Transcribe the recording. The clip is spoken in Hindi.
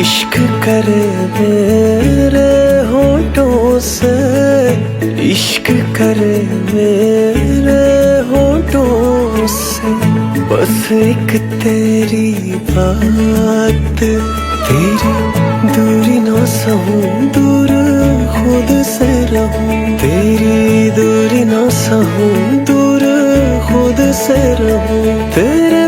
इश्क करे मेरे होठों से, इश्क करे मेरे होठों से। बस एक तेरी बात, तेरी दूरी ना सहूं, दूर खुद से रहूं। तेरी दूरी ना सहूं, दूर खुद से रहूं। तेरे